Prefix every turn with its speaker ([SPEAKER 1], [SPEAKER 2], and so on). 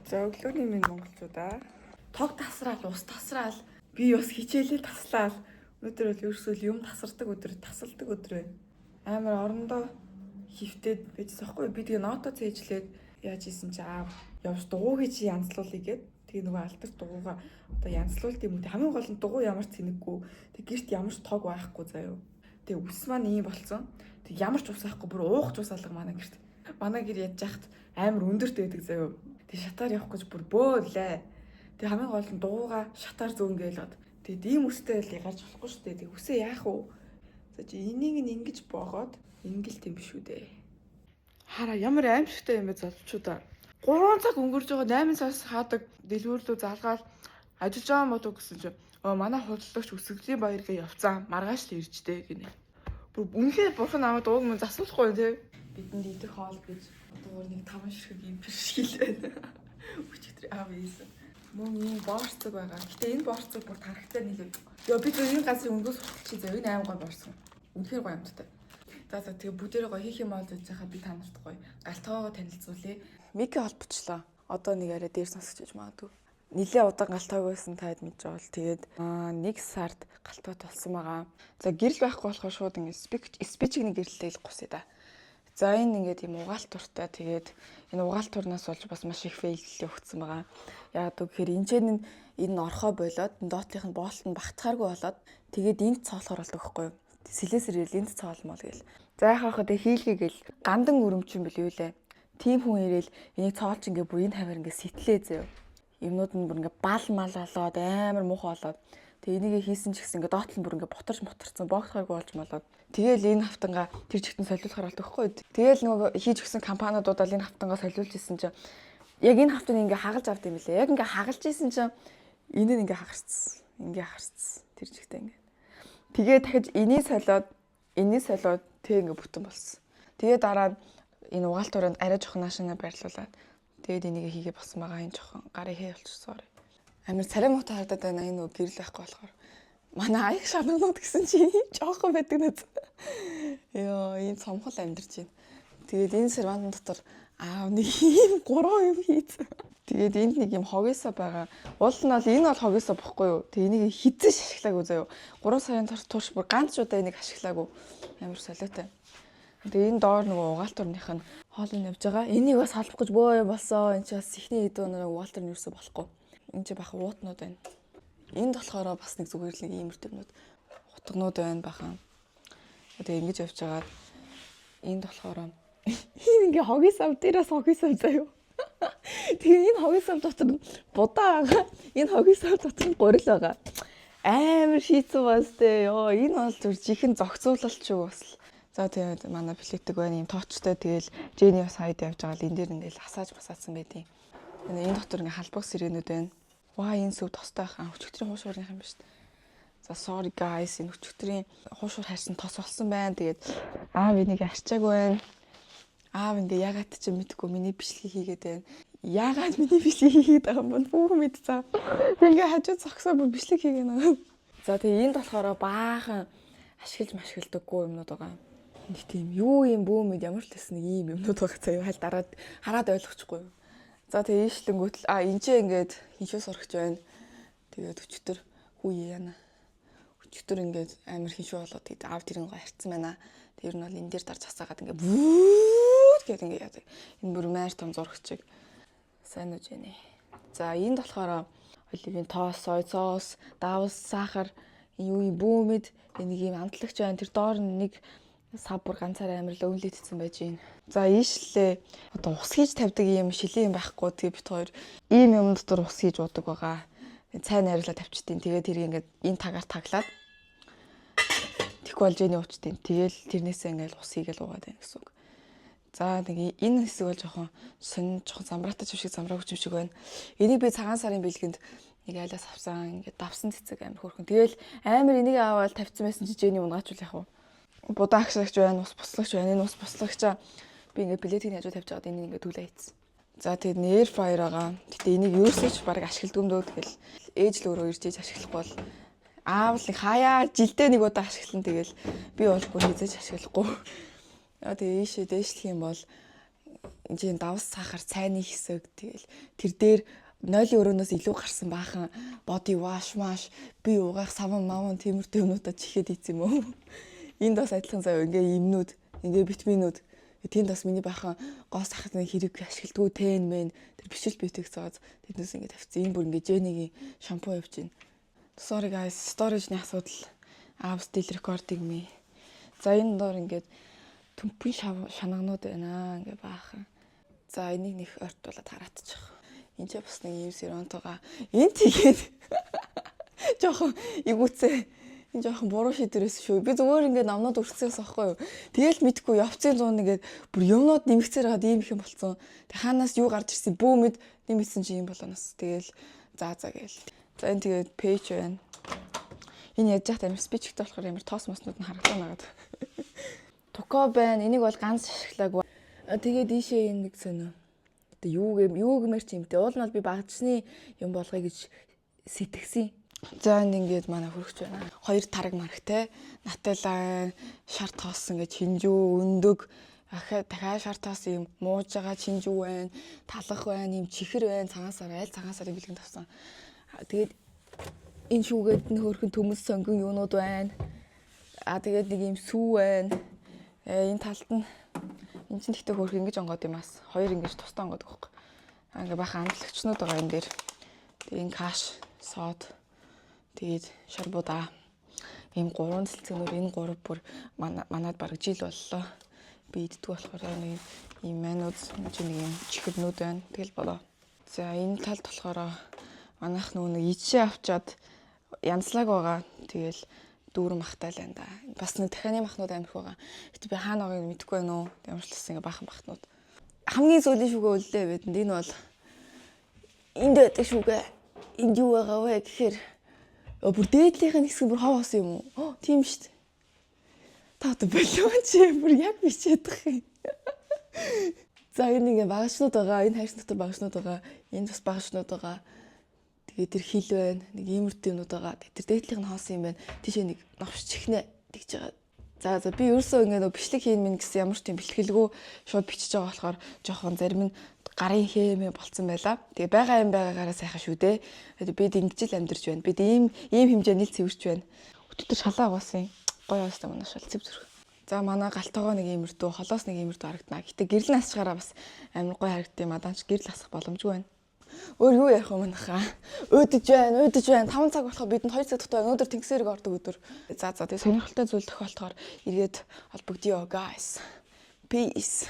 [SPEAKER 1] За өглөөний минь монголчуудаа тог тасраал, ус тасраал, би бас хичээлээ таслаал. Өнөөдөр бол ерөөсөө юм тасардаг өдөр, тасалдаг өдөр байна. Амар орондоо хөвтөд байжсэн байхгүй. Би тэгээ ноото цээжлээд яаж ийсэн чи аав явж дугуйг чи янзлуулъя гэд. Тэгээ нөгөө алдар дугуйгаа одоо янзлуулт юм уу. Хамгийн гол нь дугуй ямар ч цэнэггүй. Тэг гэрт ямар ч тог байхгүй заяа. Тэг ус маань ийм болцсон. Тэг ямар ч ус байхгүй бүр уух ус алга манай гэрт. Манай гэр ядж яхад амар өндөрт байдаг заяа. Тэг шатаар явах гэж бүр бөөлээ. Тэг хамгийн гол нь дугуйгаа шатаар зөөнгөөлөд. Тэг ийм үстэй л гарч болохгүй шүү дээ. Тэг үсээ яах вэ? За чи энийг нь ингэж боогоод ингээл тийм биш үү дээ. Хараа ямар аимшигтай юм бэ залуучуудаа. 3 цаг өнгөрж байгаа 8 сар хаадаг дэлгүүрлүү залгаал ажиллаж байгаа мод гэсэн чи манай худалдагч өсгөлийн баяргээ явцсан. Маргааш л ирж дээ гинэ. Бүр үнэхээр бурхан намайг ууг мөн засуулахгүй тий. Бидэнд идэх хоол гэж одоо нэг 5 ширхэг юм бэршил байна. Өчигдөр аав ийсэн. Мөн ийм борцог байгаа. Гэтэ энэ борцог бүр тархтай нийлээ. Йоо би энэ газрын өнгөөс сурталчий зав. Энэ аим гой борцог. Үнэхээр гоё амттай. За тэгээ бүгдээрээ гоё хийх юм бол гэж хаа би та нарт гоё галтгоогоо танилцуулъя. Мики холбочлоо. Одоо нэг арай дээр сонсож иж магадгүй. Нилээ удаан галтгааг байсан таад мэдж байгаа л тэгээд 1 сард галтгаа толсон байгаа. За гэрэл байхгүй болохоор шууд ингэ спичиг нэг гэрлэлээ гусъя да. За энэ ингээд юм угаалт туртай тэгээд энэ угаалт турнаас болж бас маш их фейллээ өгсөн байгаа. Яг гэхээр энэ орхоо болоод доотлих нь боолт нь багтахааргүй болоод тэгээд энд цоолохоор болдог байхгүй юу? Сэлэсрэл энд цоолмол гээл. За яхаа хаа тэг хийлгээгээл гандан өрөмчин билүү лээ. Тим хүн ирээл энийг цоолч ингээ бүр энэ хавар ингээ сэтэлээ зөө. Юмнууд нь бүр ингээ бал мал болоод амар муухай болоод тэг энийг хийсэн ч гэсэн ингээ доотлон бүр ингээ ботарцсан боогдохойг болж молоод тэгэл энэ хавтангаа тэр жигтэн солиулахаар болдог хгүй. Тэгэл нөгөө хийж өгсөн компаниудаа л энэ хавтангаа солиулж исэн чинь яг энэ хавтыг ингээ хагалж авд юм лээ. Яг ингээ хагалж исэн чинь энэ нь ингээ хагарцсан. Ингээ хагарцсан тэр жигтэн ингээ. Тэгээ дахиж энийг солиод тэг ингээ бүтэн болсон. Тэгээ дараа нь энэ угаалт уранд арай жоохон наашаа байрлуулад тэгээд энийг хийгээ болсон байгаа энэ жоохон гарын хээ болчихсон. Амар царай муутай харагдаад байна энэ нөгөө гэрэл байхгүй болохоор. Манай аяг шанагнууд гэсэн чи жоохон байдаг нэз. Йоо энэ цомхол амьдарч байна. Тэгээд энэ сервантын дотор аав нэг ийм 3 юм хийсэн. Тэгээд энд нэг юм хогёсоо байгаа. Уул нь бол энэ бол хогёсоо бохгүй юу. Тэгээд энийг хизээ ашиглаагүй заяа. 3 сарын турш бүр ганц удаа энийг ашиглаагүй. Амар солиотой. Тэгээд энэ доор нөгөө угаалтурных нь хоолны явж байгаа. Энийг бас холбох гэж бөө юм болсон. Энд чи бас ихний эдөө нөгөө угаалтур нь юусэн болохгүй. Энд чи бахан уутнууд байна. Энд болохоор бас нэг зүгээр л нэг иймэртэмнүүд утгнууд байна бахан. Тэгээд ингэж явж байгаа. Энд болохоор ингээ хогёсоо дээрээс хогёсоо заяа. Тэгээ энэ хогёсоо дотор будаа байгаа. Энэ хогёсоо дотор гурил байгаа. Амар шийдсэн бас тээ. Йоо энэ бол зүр жихэн зохицуулалт шүү бас. За тэгээд манай плетик байна. Ийм тоочтой тэгэл Жэни бас хайд явж байгаа л энэ дээр ингээл хасааж масаацсан байдیں۔ Энэ дотор ингээ халбаг сэрэнүүд байна. Ваа энэ сүв тостой хаа өчигдрийн хуушуурынх юм ба шүү дээ. За sorry guys энэ өчигдрийн хуушуур хайрсан тос болсон байна. Тэгээд аав энийг арчаагүй байна. Аав ингээ ягаад ч мэдгүй миний бичлэгийг хийгээд байна. Ягаад миний бичлэгийг хийгээд байгаа юм бол бүх мэдцээ. Ингээ хажууд зогсоо бүр бичлэг хийгэнэ. За тэгээ энд болохоор баахан ашиглаж машигладаггүй юмнууд байгаа. Нэг тийм юу юм бөөмөд ямар ч гэсэн нэг ийм юмнууд байгаа цаа хайл дараад хараад ойлгочихгүй. За тэгээ ийшлэнгүүт энэ ч ингээд хиншүү сурагч байна. Тэгээд өчтөр хүү яана. Өчтөр ингээд амар хиншүү болоод тэгээд аав тэрийг харцсан байна. Тэр нь бол энэ дээр дарж хасаагаад ингээд бүүт гэдэг ингээд яадаг. Энэ бүр маяр том зурагчиг сайн үж байна. За энд болохоор оливын тоос, сой соус, давс, сахар, юу юм бөөмөд нэг юм амтлагч байна. Тэр доор нэг сабур ганцаараа амар л өвлөдсөн байж байна. За ийшлээ. Одоо ус хийж тавьдаг юм шилэн юм байхгүй. Тэгээ бит хоёр ийм юм дотор ус хийж уудаг байгаа. Цай найруулаа тавьчихдээ. Тэгээ тэрийг ингээд энэ тагаар таглаад тэгэх болж эний уучтیں۔ Тэгэл тэрнээсээ ингээд ус хийгээл уугаад байна гэсэн үг. За нэг энэ хэсэг бол жоохон сонин жоохон замбраатай шиг замбраагүй юм шиг байна. Энийг би цагаан сарын бэлгэнд нэг айлаас авсан. Ингээд давсан цэцэг амар хөөрхөн. Тэгэл амар энийг аваад тавьсан байсан чи Жэни унгаач яах вэ? Будаа агшлагч байна, ус буслагч байна. Энэ ус буслагчаа би ингээ плетийн хажуу тавьж байгаад энийг ингээ түлээ хийцэн. За тэгээд air fryer байгаа. Гэтэ энийг ерөөсөж баг ашигладаг юм дөө. Тэгэл ээж л өөрөө ирж ээж ашиглахгүй бол аав л хаяа жилдээ нэг удаа ашиглан тэгэл би бол бүр хийж ашиглахгүй. Яа тэгээ ийшээ дээшлэх юм бол энэ давс сахар цайны хэсэг тэгэл тэр дээр 0-ийн өрөөнөөс илүү гарсан баахан body wash маш би угаах саван маван тиймэрхүү юмнуудаа чихээд ийц юм уу. Энд бас адилхан заяа ингээ имнүүд, ингээ витаминууд. Тэнд бас миний баахан гоо сахарны хэрэг ашигладгүй тэн мэн тэр бишил битэх зооз тэднээс ингээ тавьчихсан. Энэ бүр ингээ Jenny-гийн шампу явж байна. Sorry guys, storage-ны асуудал. App still recording me. За энэ доор ингээ төмпийн шанагнууд байна ингээ баахан. За энийг нэг ойртуулаад хараатчих. Энд ч бас нэг юм сиронтойгоо энэ тэгээд жоохон игүүцээ. Энэ жоохон буруу шийдвэрээс шүү. Би зүгээр ингээд намнууд өрцсөөс аахгүй юу. Тэгэл мэдгүй явцын 100 нэгээд бүр юмнууд нэмэгцээр хаад ийм их юм болсон. Тэг хаанаас юу гарч ирсэн бүү мэд нэмэгцэн чи юм болоноос. Тэгэл за гээл. За энэ тэгээд пэйж байна. Энэ яаж яхад амир спичгтэй болохоор амир тоос моснууд нь харагдана нагаад. Туко байна. Энийг бол ганц ашиглаагүй. Тэгээд ийшээ энэ нэг сонь. Тэ юу гэмээр чи юмтэй. Уул нь бол би багчны юм болгоё гэж сэтгсэн. За ингээд манай хөрөгч байна. 2 тараг маргтай. Нателла шар тоос ингээд чинжүү өндөг. Дахиад шар тоос юм мууж байгаа чинжүү байна. Талах байна, юм чихэр байна, цагаансаар айл цагаансаар бэлгэн тавсан. Тэгээд энэ шүүгээд нь хөөрхөн төмөс сонгон юунууд байна. Тэгээд нэг юм сүү байна. Энэ талд нь энэ чинь тэгтээ хөөрх ингэж онгоод юмас. 2 ингэж тустай онгоод байхгүй. Ингээ бахан амтлагчнууд байгаа энэ дээр. Тэгээд энэ каш, сод, тэгээд шарбуда. Ийм 3 цэлцгнүүд энэ 3 бүр манад бараг жил боллоо. Би иддэг болохоор нэг ийм манууд нэг юм чихэрнүүд байна. Тэгэл болоо. За энэ талд болохоор манайх нэг ичээ авчаад янзлаг байгаа. Тэгэл дүүрэн махтай л байна да. Бас нэг дахианы махнууд амирх байгаа. Гэтэ би хаана байгааг мэдэхгүй байна уу. Ямарчлаас ингээ баахан махнууд. Хамгийн сүүлийн шүгэ өллөө бидэнд энэ бол энд байдаг шүгэ. Энд юу байгаа вэ гэхээр бүр дээдлийнх нь хэсэг бүр хов осон юм уу? Тийм шүү дээ. Та одоо болов чи бүр яг бичээд байгаа юм. За энэ ингээ багшнууд байгаа. Энэ хайрс дотор багшнууд байгаа. Энд бас багшнууд байгаа. Тэгээд тэр хил байна. Нэг иймэрхүү юмнууд байгаа. Тэр дээдлийнх нь хоосон юм байна. Тийшээ нэг новш чихнэ тэгж байгаа. За би ерөөсөө ингээ нөө бичлэг хийн мэн гэсэн ямар ч тийм бэлтгэлгүй шууд бичиж байгаа болохоор жоохон зарим нь гарын хэмээ болцсон байла. Тэгээ байгаа юм байгаагаараа сайхан шүү дээ. Бид ингэж л амьдарч байна. Бид ийм хэмжээний л цэвэрч байна. Өтөтөр шалаа угаасан. Гоё уустай манай шал цэв зүрх. За манай галтойгоо нэг иймэрдүү, холоос нэг иймэрдүү харагдана. Гэтэ гэрэл насчгаараа бас амар гоё харагдтыг мадаанч гэрэл асах боломжгүй байна. Өөр юу ярих юм хаа? Өдөж байна. 5 цаг болохоо бидэнд 2 цаг дотор өнөөдөр тэнгисэрэг ордог өдөр. За тэгээ сонирхолтой зүйл тохиолдохоор эргээд холбогдъё guys. Peace.